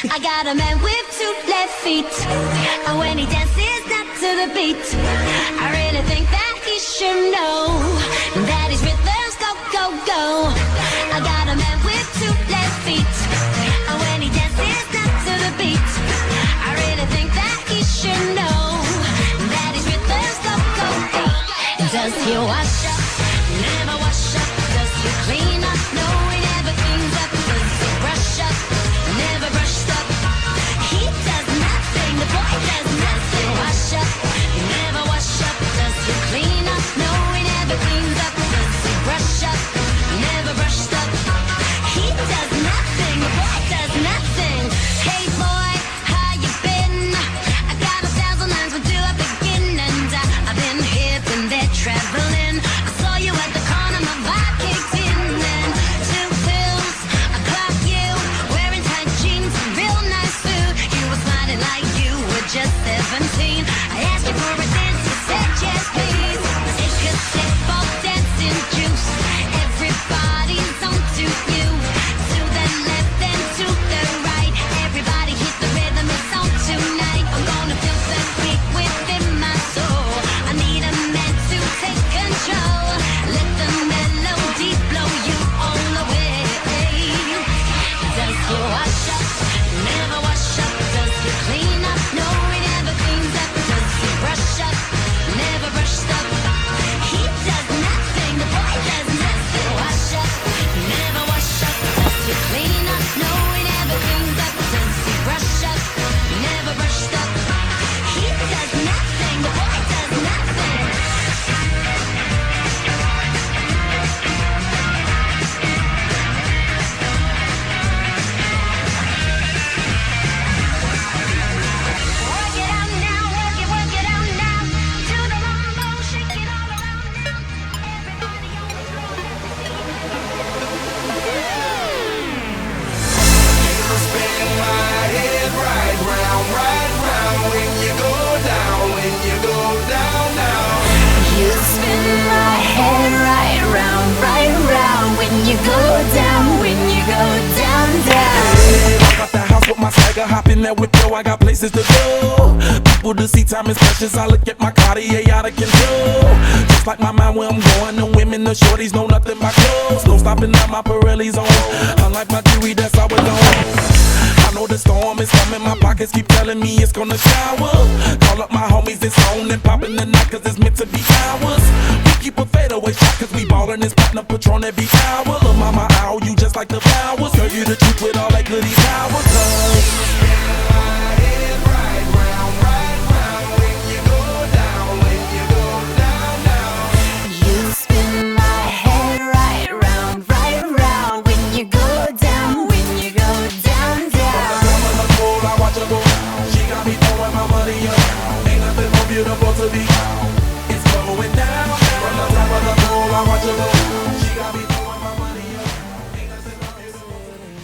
I got a man with 2 left feet, and when he dances not to the beat, I really think that he should know that his rhythms go, go, go. I got a man with 2 left feet, and when he dances not to the beat, I really think that he should know that his rhythms go, go, go. Does he wash up? Never wash up. Does he clean up? No, he never cleans up. Does he brush up? Never brushed up. He does nothing. The boy does nothing. Wash up. Never wash up. Does he clean up? No, he never cleans up. Does he brush up? Never brushed up. He does nothing. The boy does nothing. Hey boy, how you been? I got 1,000 lines, where do I begin? And I've been here, been there, traveling. I saw you at the corner, my vibe kicked in. And 2 pills, I clocked you, wearing tight jeans, real nice food. You were smiling like you were just 17. I asked you for a dance, you said yes please. Take a sip of dancing juice. Everybody's on to you. To the left and to the right. Everybody hit the rhythm, it's on tonight. I'm gonna feel the beat within my soul. I need a man to take control. Let the melody blow you all away. Does he wash up? Never wash up. Does he clean up? No, he never cleans up. Does he brush up? Never brushed up. He does nothing. The boy does nothing. Wash up. Never wash up. Does he clean up? No, he never cleans up. Does he brush up? Never brushed up. He does nothing. The boy does nothing. Work it out now, work it out now. To the mambo, shake it all around now. Everybody on the floor. Spin my head right round when you go down now. You spin my head right round when you go down, down. Got the house with my swagger, hop in that whip, yo, I got places to go. People to see, time is precious, I look at my Cartier out of control. Just like my mind where I'm going, the women, the shorties know nothing but clothes. No stopping at my Pirelli's on, unlike my jewelry that's always on. I know the storm is coming, my pockets keep telling me it's gonna shower. Call up my homies, it's on and popping the night cause it's meant to be ours. We keep a fadeaway shot cause we ballin' this platinum Patron every hour. Lil' mama, ow, you just like the flowers. Girl, you the truth with all that goody power. Cause You spin my head right round when you go down, down. I watch her go. She got me throwing my money up. Ain't nothing more beautiful to be. It's going down. From the top of the pole, I watch her go. She got me throwing my money up. Ain't nothing more beautiful to be.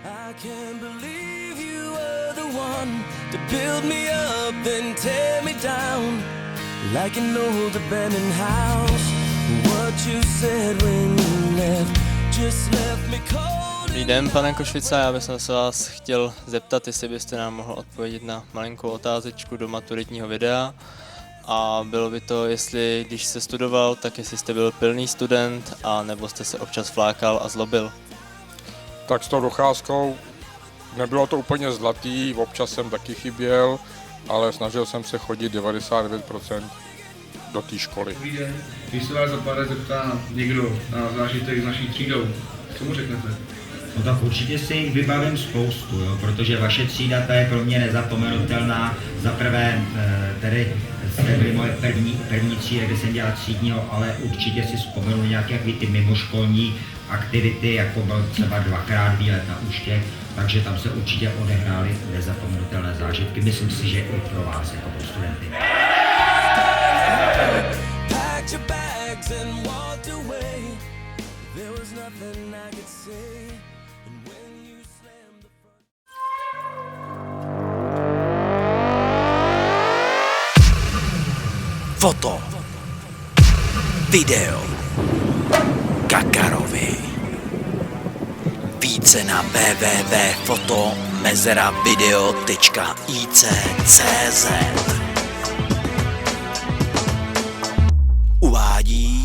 I can't believe you were the one to build me up then tear me down like an old abandoned house. What you said when you left just left me cold. Dobrý den, pane Košvica, já bych se vás chtěl zeptat, jestli byste nám mohl odpovědět na malinkou otázečku do maturitního videa. A bylo by to, jestli když jste studoval, tak jestli jste byl pilný student, a nebo jste se občas flákal a zlobil. Tak s tou docházkou nebylo to úplně zlatý, občas jsem taky chyběl, ale snažil jsem se chodit 99% do té školy. Dobrý den, když se vás za pár zeptá někdo na zážitek s naší třídou, co mu řeknete? No tak určitě si jich vybavím spoustu, jo, protože vaše třída ta je pro mě nezapomenutelná. Za prvé, tedy jste byli moje první třída, kde jsem dělal třídního, ale určitě si vzpomenu nějaké ty mimoškolní aktivity, jako byl třeba 2x výlet na Úštěk, takže tam se určitě odehrály nezapomenutelné zážitky. Myslím si, že i pro vás, jako pro studenty. Foto, video, Kakarovi. Více na www.fotomezeravideo.ic.cz. Uvádí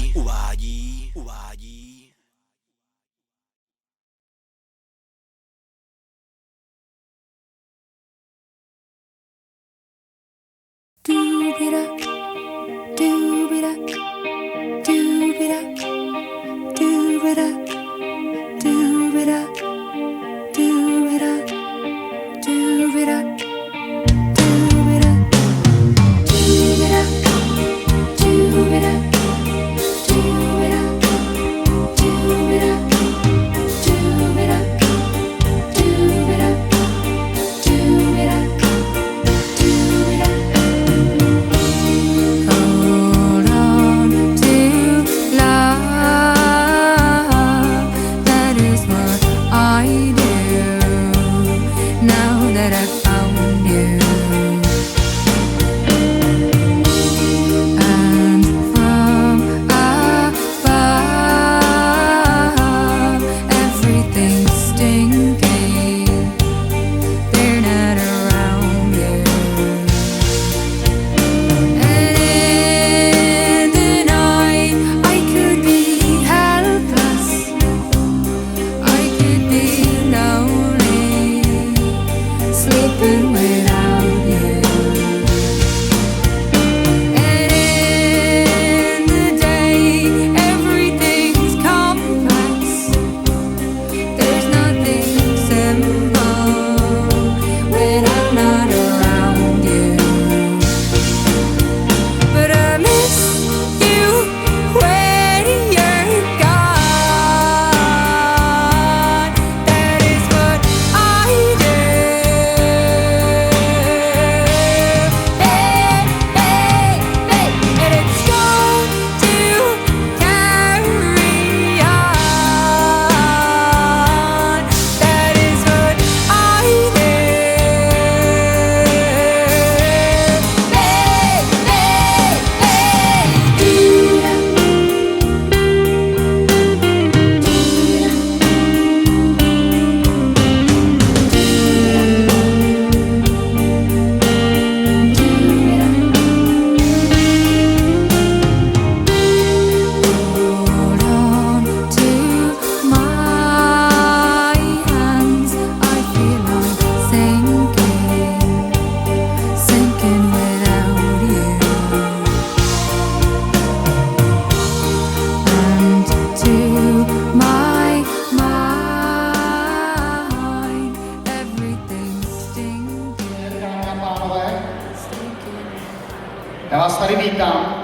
Já vás tady vítám.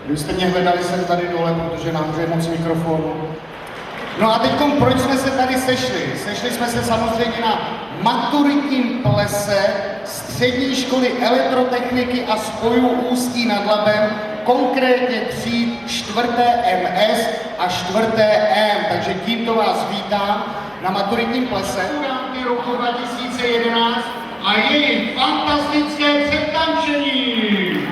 Kdybyste mě hledali, jsem tady dole, protože nahoře je moc mikrofonů. No a teďkom, proč jsme se tady sešli? Sešli jsme se samozřejmě na maturitním plese Střední školy elektrotechniky a spojů Ústí nad Labem, konkrétně tříd 4. MS a 4. M. Takže tímto vás vítám na maturitním plese. Studánky roku 2011 a jejich fantastické předtančení.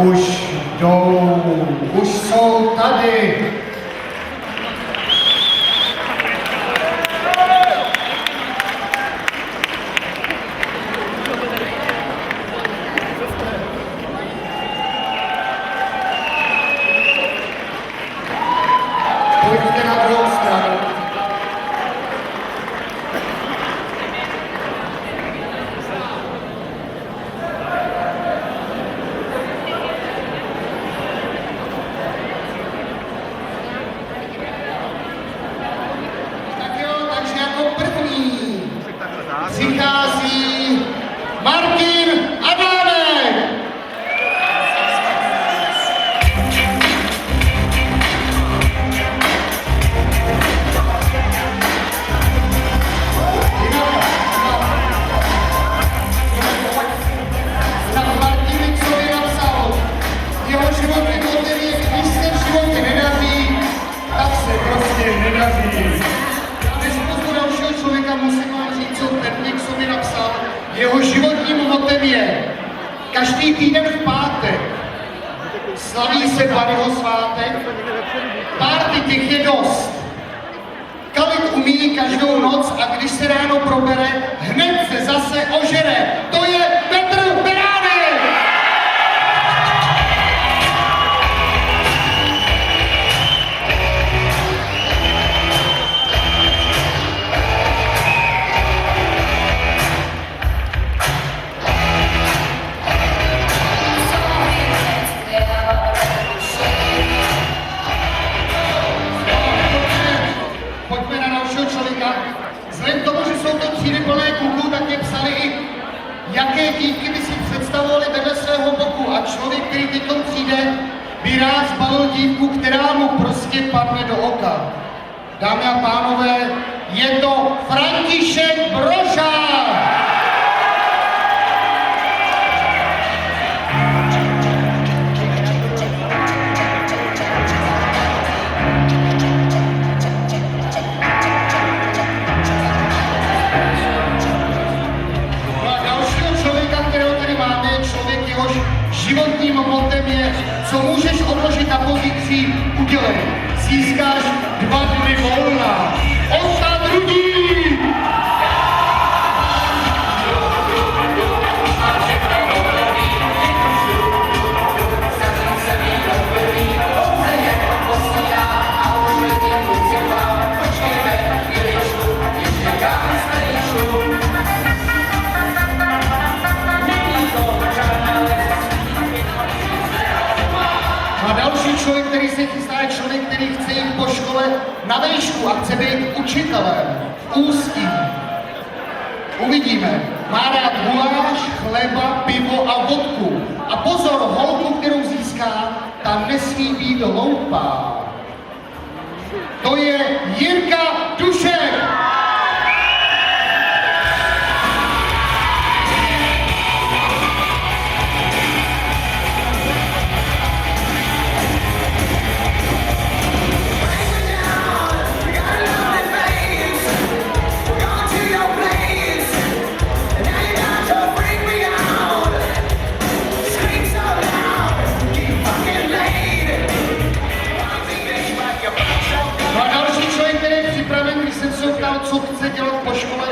už jdou, už jsou tady. Pojďte na druhou stranu. Tak jo, takže jako první přichází Martin Adámek. Tak Martin Covi napsal, jeho životní model je, když se v životě nedaří, tak se prostě nedaří. Než pozvu dalšího člověka, musím vám říct, co ten Nixovi napsal. Jeho životním motem je každý týden v pátek slaví se Barryho svátek, párty těch je dost. Kalit umí každou noc a když se ráno probere, hned se zase ožere. To je Petr Beránek! Pojďme na dalšího člověka. Vzhledem k tomu, že jsou to třídy plné kluků, tak mě psali i, jaké dívky by si představovali vedle svého boku. A člověk, který teď přijde, by rád zbalil dívku, která mu prostě padne do oka. Dámy a pánové, je to František Brožák! No a dalšího člověka, kterého tady máme, je člověk, jehož životním motem je, co můžeš odložit na pozici, udělej. Získáš 2 dny volna. Ostad Rudík! A další člověk, který se chystá, je člověk, který chce jít po škole na výšku a chce být učitelem v Ústí. Uvidíme. Má rád guláš, chleba, pivo a vodku. A pozor, holku, kterou získá, ta nesmí být hloupá. To je Jirka Dušek. No a další člověk, který je připraven, když jsem se ho ptal, co chce dělat po škole,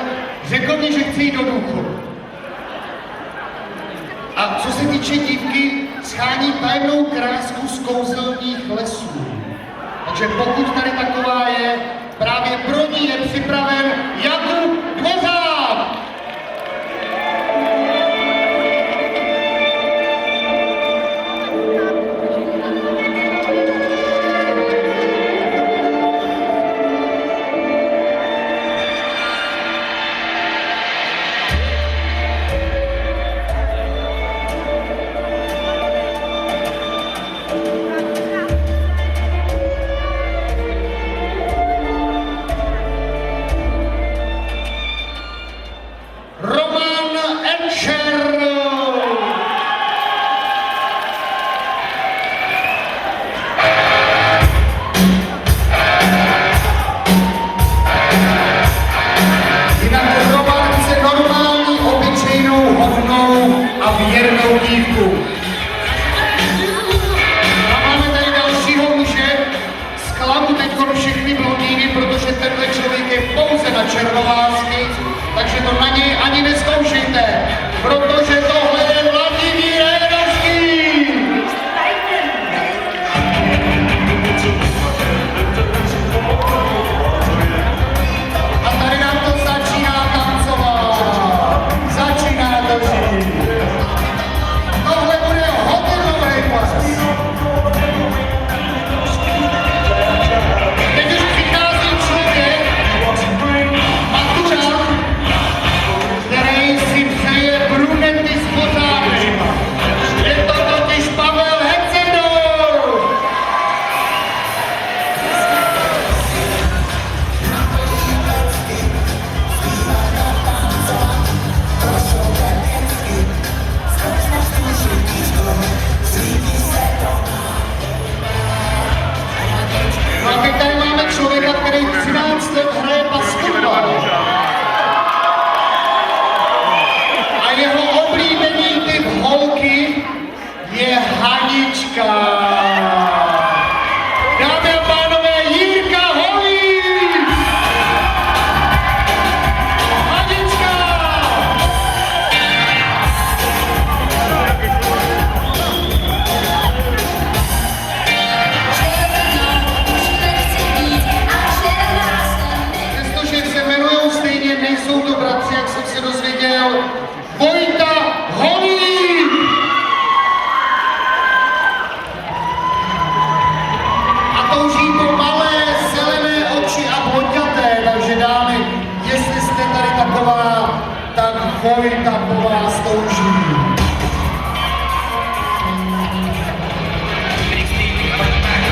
řekl mi, že chce jít do důchodu. A co se týče dívky, schání tajemnou krásku z kouzelných lesů. Takže pokud tady taková je, právě pro ní je připraven Jakub Dvořák. černovásky, takže to na něj ani nezkoušejte, protože tohle je Vladimír Hejnovský! A tady nám to začíná tancovat, začíná to žít. Tohle bude hodinový pas. Teď už přichází člověk, maturant, který si přeje brunety s pořádem. Je to totiž Pavel Hecendorf. No a teď tady máme člověka, který 13 let hraje basketbal. A jeho oblíbený typ holky je Hanička. Dámy a pánové, Jirka Holík! Hanička! Přestože se jmenujou stejně, nejsou to bratři, jak jsem se dozvěděl. Vojta Holík! A touží to malé, zelené oči a blonďaté, takže dámy, jestli jste tady taková, tak Vojta po vás touží.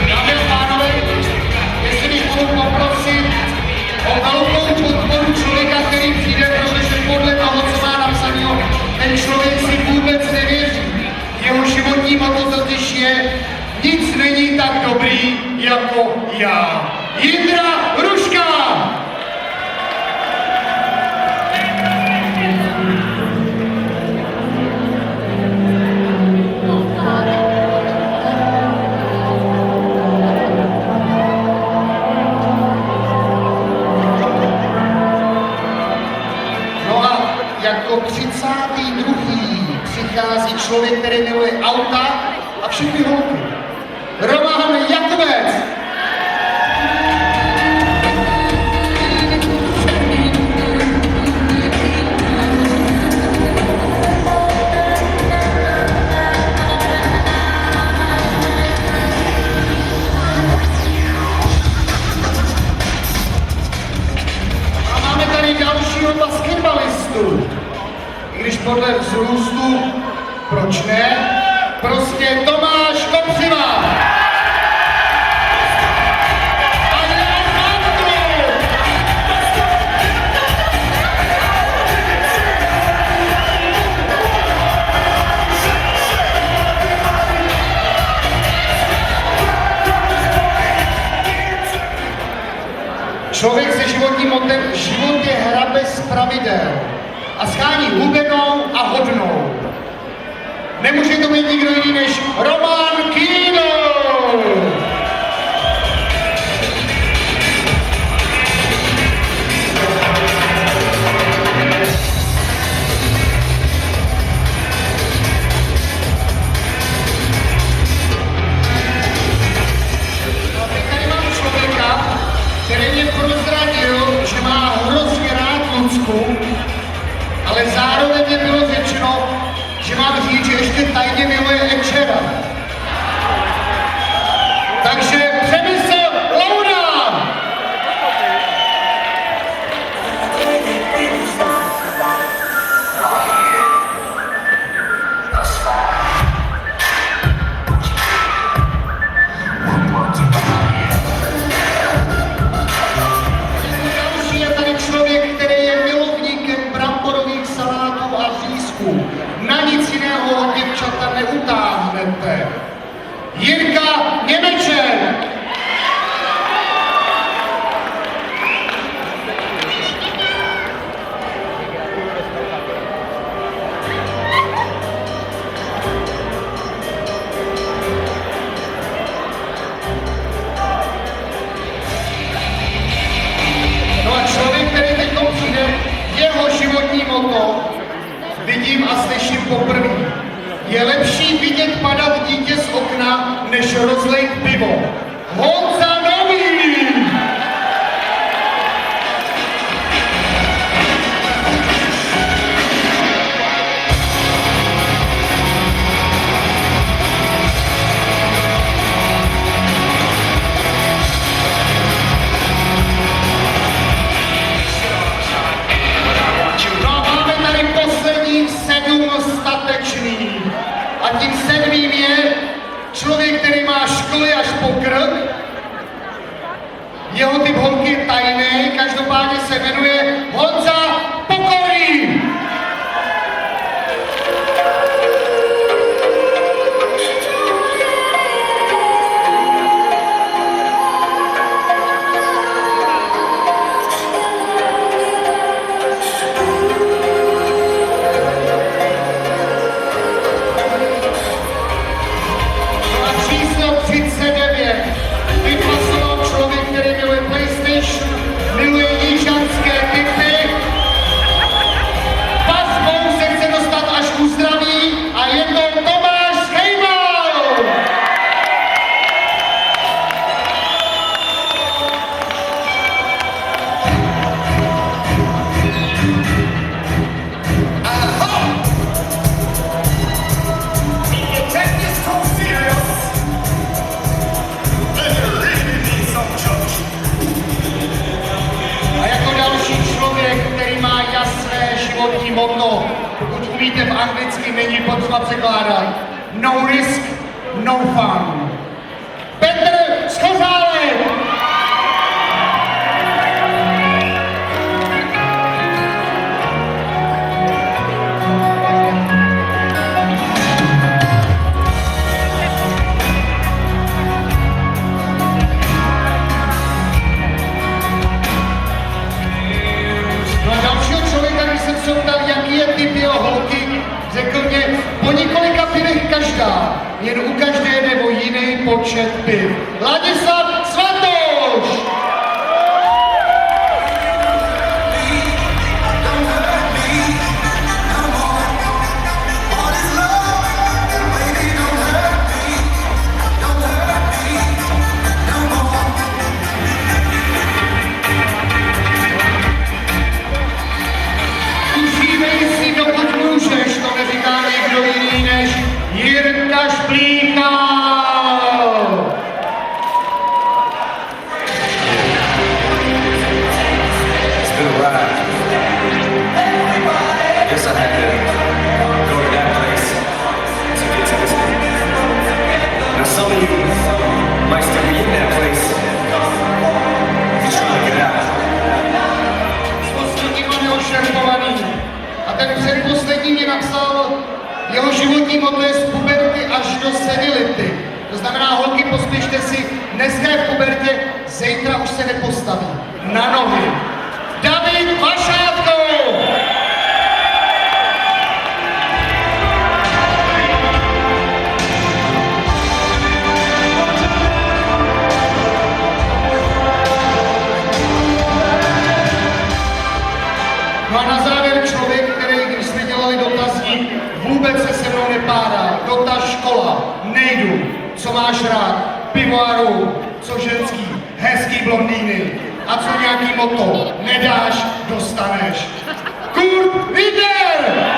Dámy a pánové, jestli bych mohl poprosit o velkou podporu člověka, který přijde, protože podle toho, co má napsaného, ten člověk si vůbec nevěří. Jeho životní motto totiž je: nic není tak dobrý jako já. Jindra Hruška! No a jako 32. přichází člověk, který miluje auta a všechny holky. Roman Jakubec! A máme tady dalšího basketbalistu. I když podle vzrůstu, proč ne? Prostě Tomáš Kopřiva! A je Atlantu! Člověk se životním motem život je hra bez pravidel a schání hubenou a hodnou. Nemůže to být nikdo jiný než Roman Kýno! A teď tady mám člověka, který mě prozradil, že má hrozně rád Lucku, ale zároveň mě bylo řečeno, že mám říct, že ještě tajně miluje Ečera. Takže Přemysl Loudán! Další je tady člověk, který je milovníkem bramborových salátů a řízků. Na nic jiného od děvčata neutáhnete. poprvé. Je lepší vidět padat dítě z okna, než rozlejt pivo. Honza Nový! No a máme tady posledních 7 statečných. A tím 7. je člověk, který má školy až po krk. Jeho typ holky je tajný, každopádně se jmenuje Honza Pokorný. A číslo 39. Vypasoval člověk, který miluje PlayStation, miluje jižanské typy. Pasbou se chce dostat až ku zdraví a je to Tomáš Hejmal! A jako další člověk, který má jasné životní motto, pokud umíte v anglicky, není potřeba překládat. No risk, no fun. Petr Skořálek! No a dalšího člověka, když jsem se ptal, jaký je typ jeho holky, řekl mě, po několika pivech každá, jen u každé jde o jiný počet piv. Ladislav Svatoš! Užívej si, dokud můžeš, to neříká někdo jiný než Jirka Šplíkal. It's been a ride. I guess I had to go to that place to get tested. Now some of you might still be in that place. You're trying to get out. Poslední mám neošerpovaný. A ten předposlední mi napsal, jeho životní motto je z puberty až do senility. To znamená, holky, pospěšte si, dneska je v pubertě, zítra už se nepostaví. Na nohy. David Vašátko! No a na závěr člověk, který, když jsme dělali dotazník, vůbec se se mnou nepádá. Dotaz škola, nejdu, co máš rád, pivoáru, co ženský, hezký blondýny. A co nějaký motto, nedáš, dostaneš. Kurt Wider!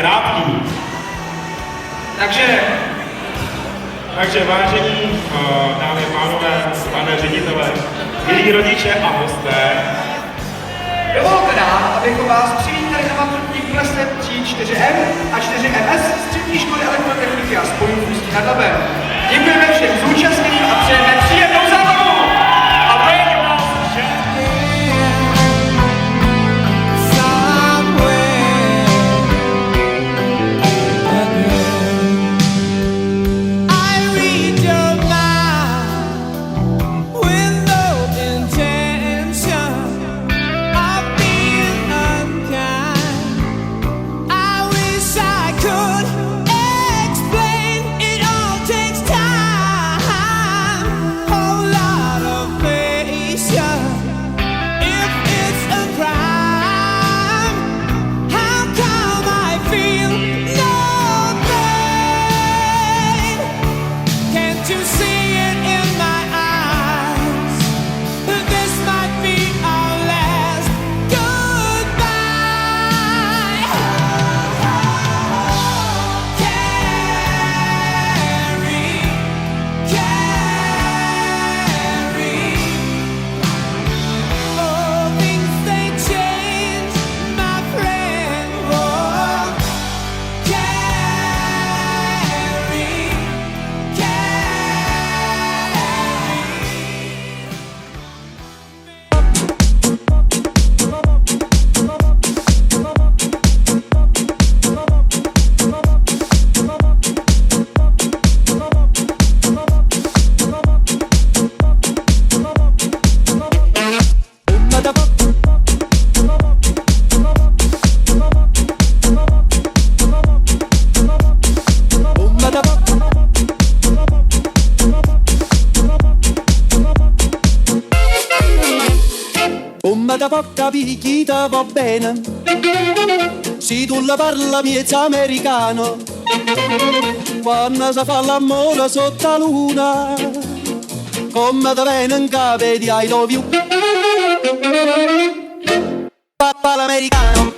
krátký. Takže vážení dámy a pánové, pane ředitele, milí rodiče a hosté, Dovolte nám, abychom vás přivítali na maturitní klase tříd 4M a 4MS Střední školy elektrotechniky a spojů v Ústí nad Labem. Děkujeme všem zúčastněným a přejeme příjemnou zábavu! A to je pro nás vše. Da poca picchita va bene, se tu la parla miezza americano, quando si fa l'amore sotto la luna, come da venen cave di I love you, papà l'americano.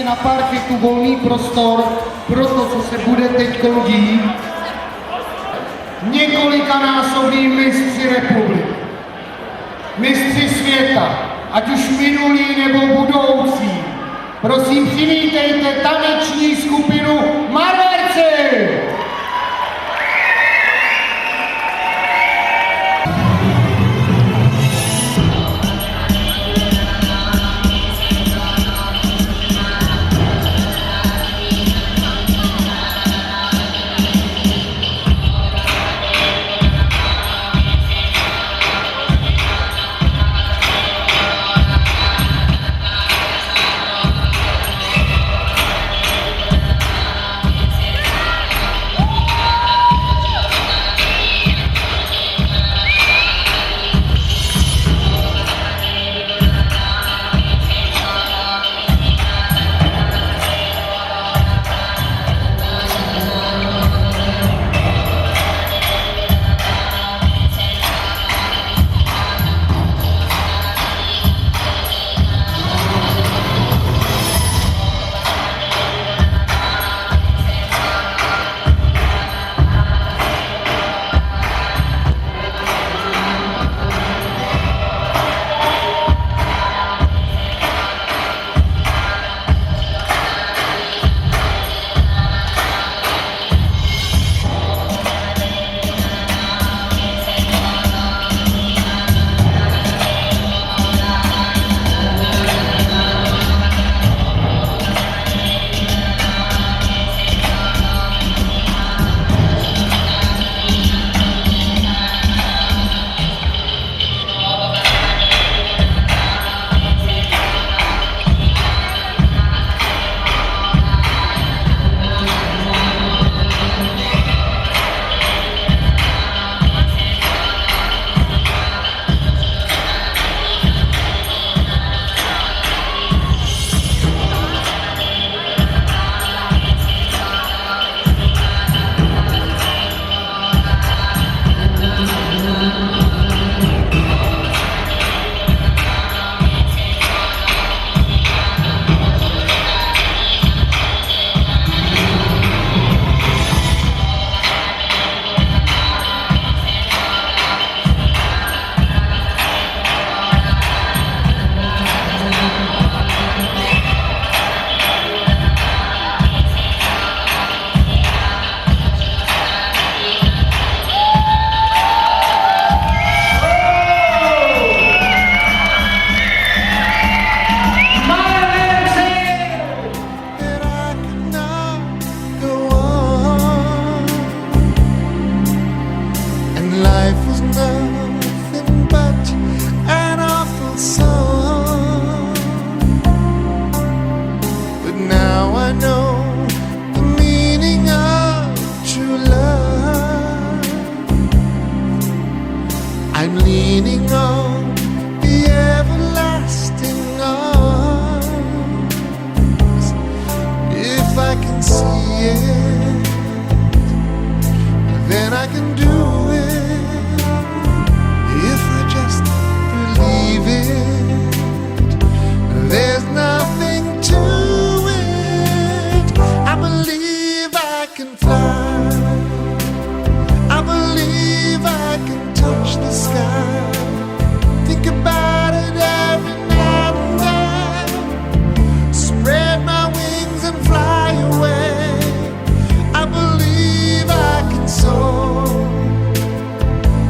tady na parketu volný prostor pro to, co se bude teď dít. Několikanásobní mistři republiky, mistři světa, ať už minulý nebo budoucí. Prosím, přivítejte taneční skupinu Marverci! I'm leaning on the everlasting arms. If I can see it, then I can do it. If I just believe it, there's nothing to it. I believe I can fly. I believe I can touch the sky. Think about it every now and then. Spread my wings and fly away. I believe I can soar.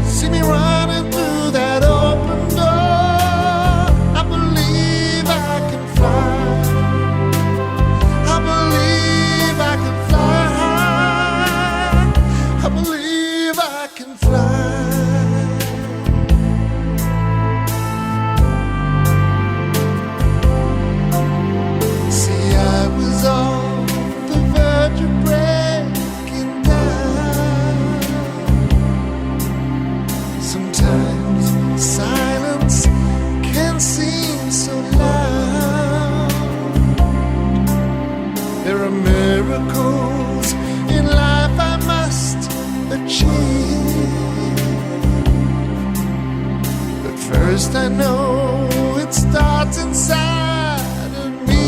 See me running through that open door. I believe I can fly. I believe I can fly. I believe I can fly. See, I was on the verge of breaking down. Sometimes silence can seem so loud. There are miracles in life I must achieve. But first I know it starts inside of me.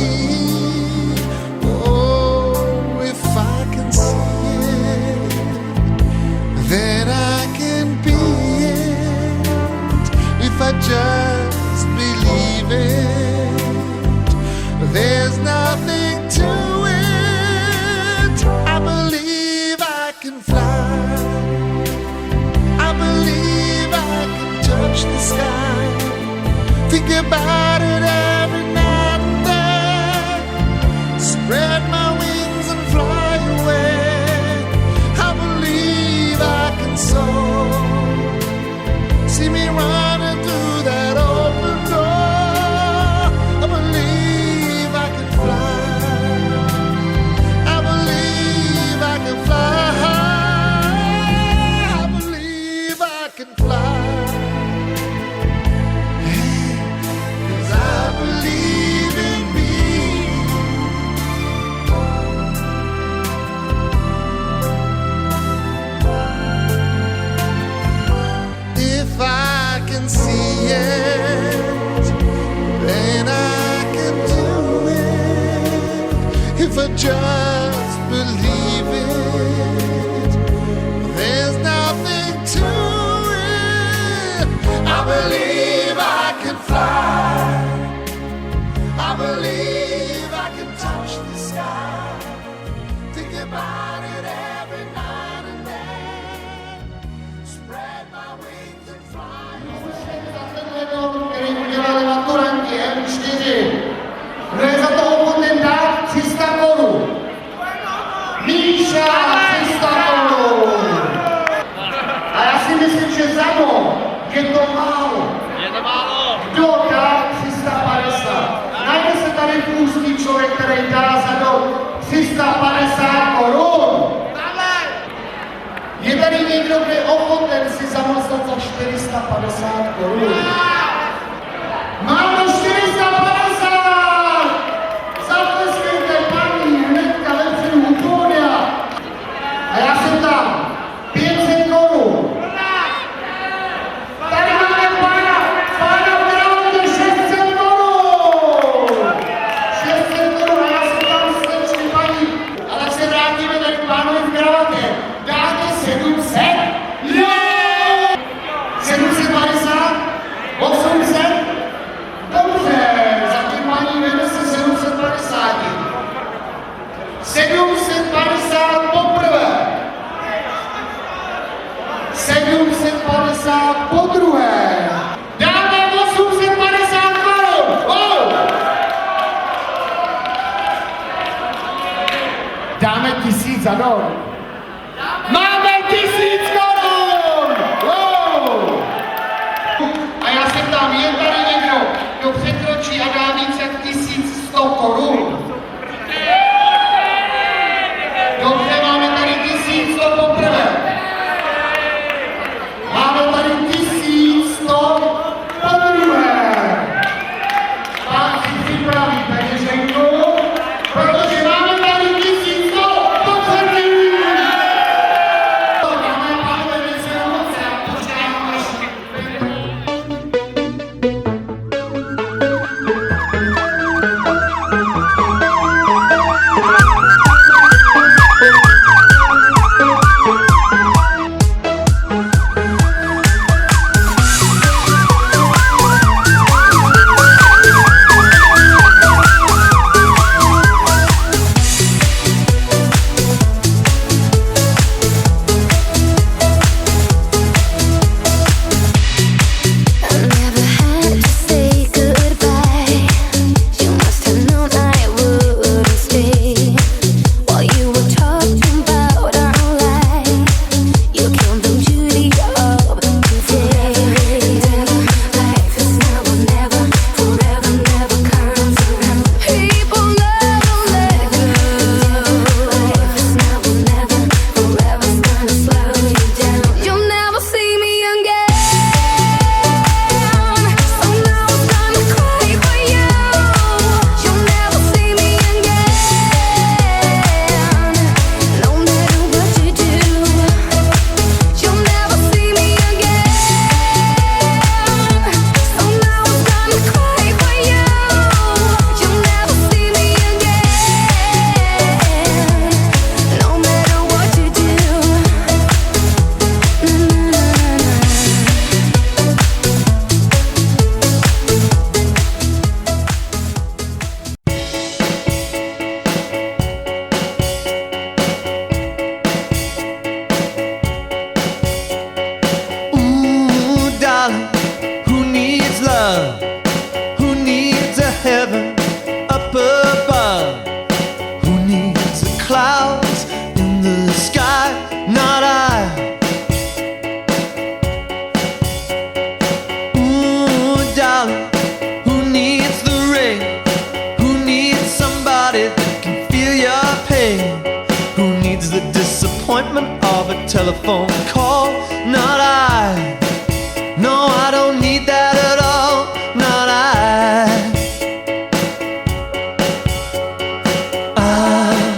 just believe it. There's nothing to it. I believe I can fly. I believe I can touch the sky. Think about it every night and then. Spread my wings and fly away. I believe I can soar. See me running through that open door. I believe I can fly. I believe I can fly. I believe I can fly. Hey, 'cause I believe in me. If I can see it, then I can do it. If I just believe it, there's nothing to it. I believe I can fly. I believe I can touch the sky. Think about it every night and day. Spread my wings and fly. Který udělali maturanti M4. Kdo je za to ochoten dát 300 korun? Míša, 300 korun. A já si myslím, že za mnou je to málo. Je to málo. Kdo dá 350? Najde se tady půstý člověk, který dá za mnou 350 korun. Je tady někdo, kdo je ochoten si zamlsat za 450 korun? Máme 450! Zatleskejte paní hnedka vepředu u pódia. A já jsem tam 500 korun. Tady máme pána v kravatě 600 korun. 600 korun a já jsem tam slečný paní. A tak se vrátíme tady k pánovi v kravatě. Dáte 700? Jo! 750? 800? Dobře, za tím paní vede se 750. 750 poprvé. 750 podruhé. Dáme 850 korun. Oh! Dáme 1000 za dom. Máme 1000 korun! Wow! A já se ptám, je tady někdo, kdo překročí a dá více jak 1100 korun? Dobře, máme tady 1100 poprvé. Máme tady 1100 podruhé. Pán si připraví peněženku, protože máme tady 1100 potřebí. Dámy a pánové, my se moc a počkáme, až love? Who needs a heaven up above? Who needs the clouds in the sky? Not I. Ooh, darling, who needs the rain? Who needs somebody that can feel your pain? Who needs the disappointment of a telephone call? Not I. No, I don't need that at all. Not I. I'm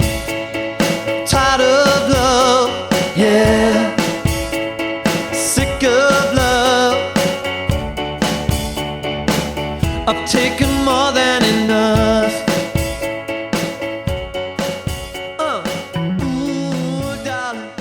tired of love, yeah. Sick of love. I've taken more than enough. Ooh, darling.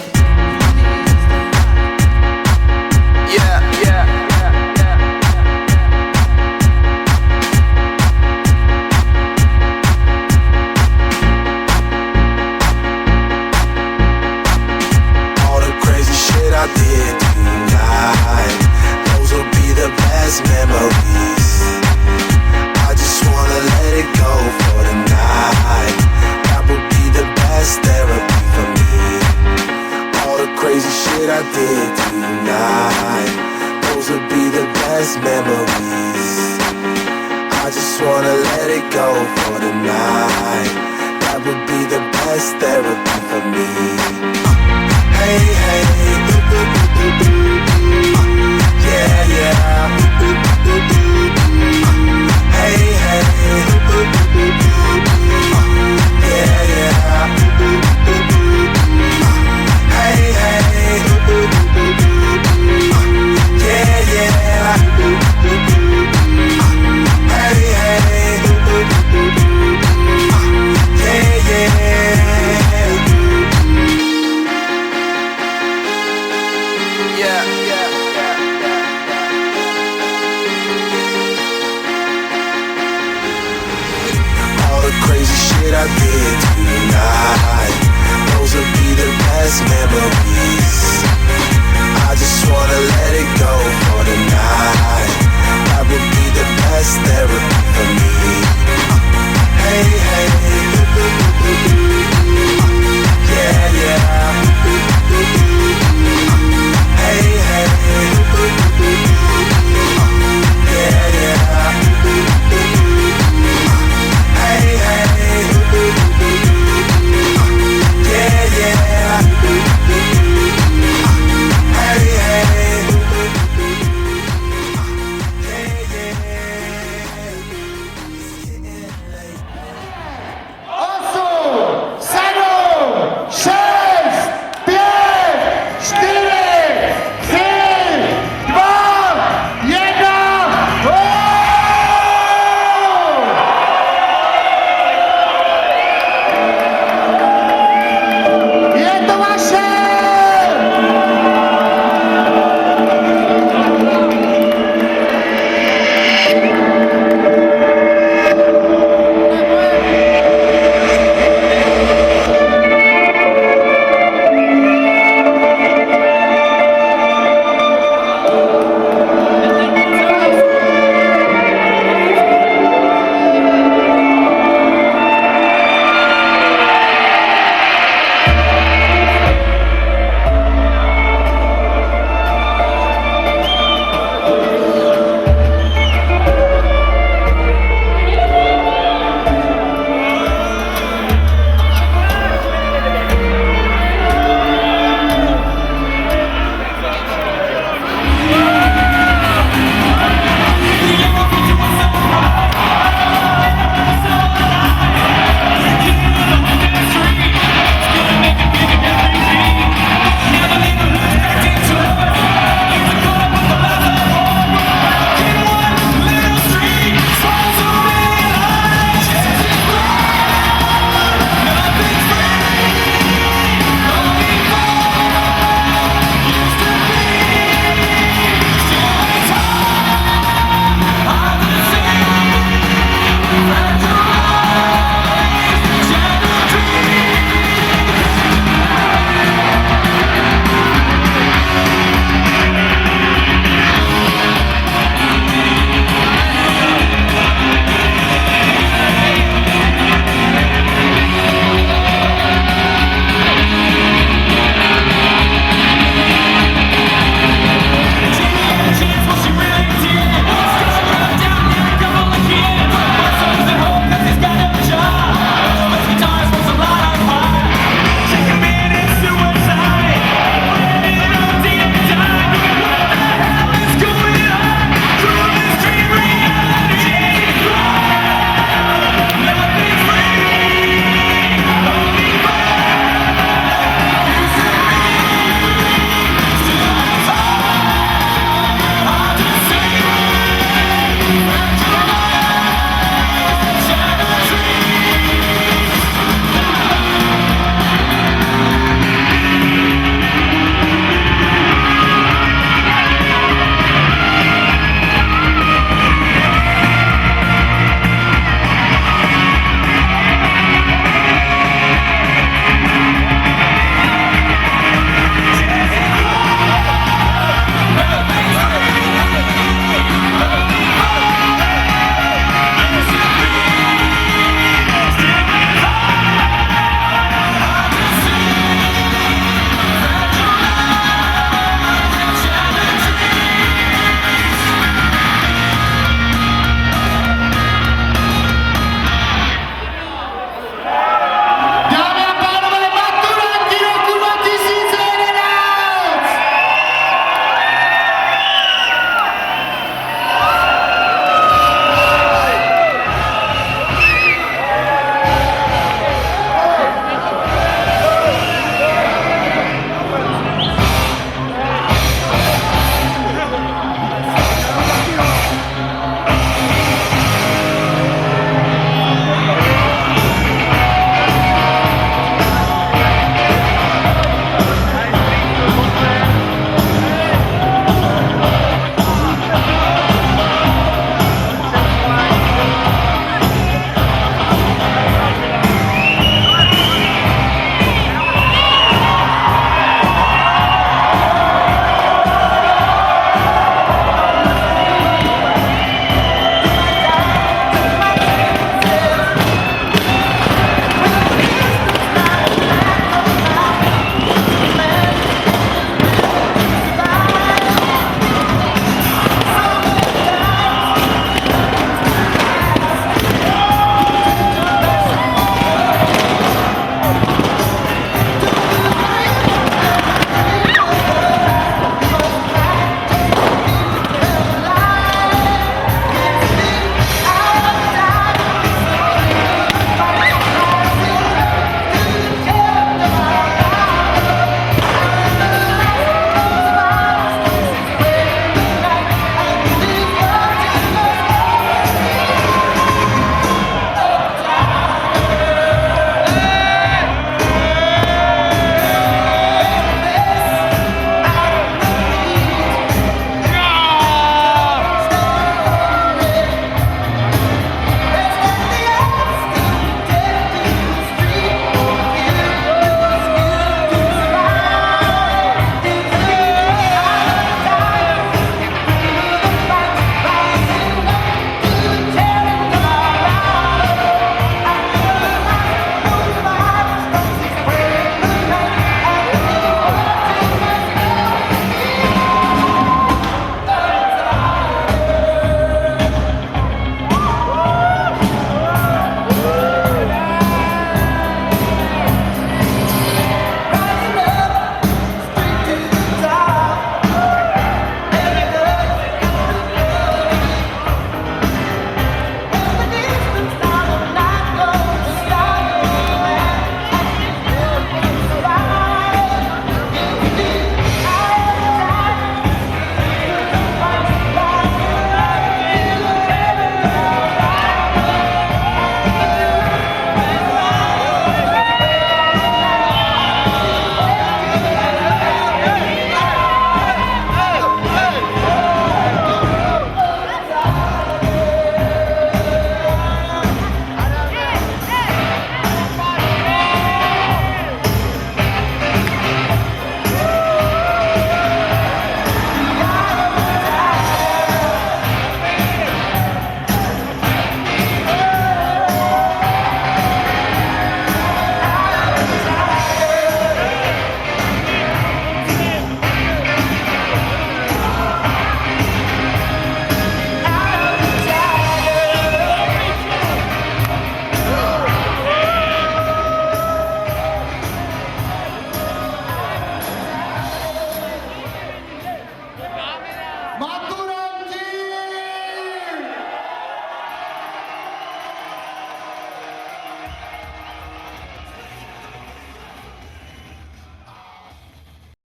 All the crazy shit I did tonight, those will be the best memories. I just wanna let it go for the night. That would be the best therapy for me. All the crazy shit I did tonight, those will be the best memories. I just wanna let it go for the night. That would be the best therapy for me. Hey, hey, yeah, yeah. Hey, hey, yeah, yeah. Hey, hey, yeah, yeah. Hey, hey, yeah, yeah. All the crazy shit I did tonight, those will be the best memories. I just wanna let it go for the night. That would be the best therapy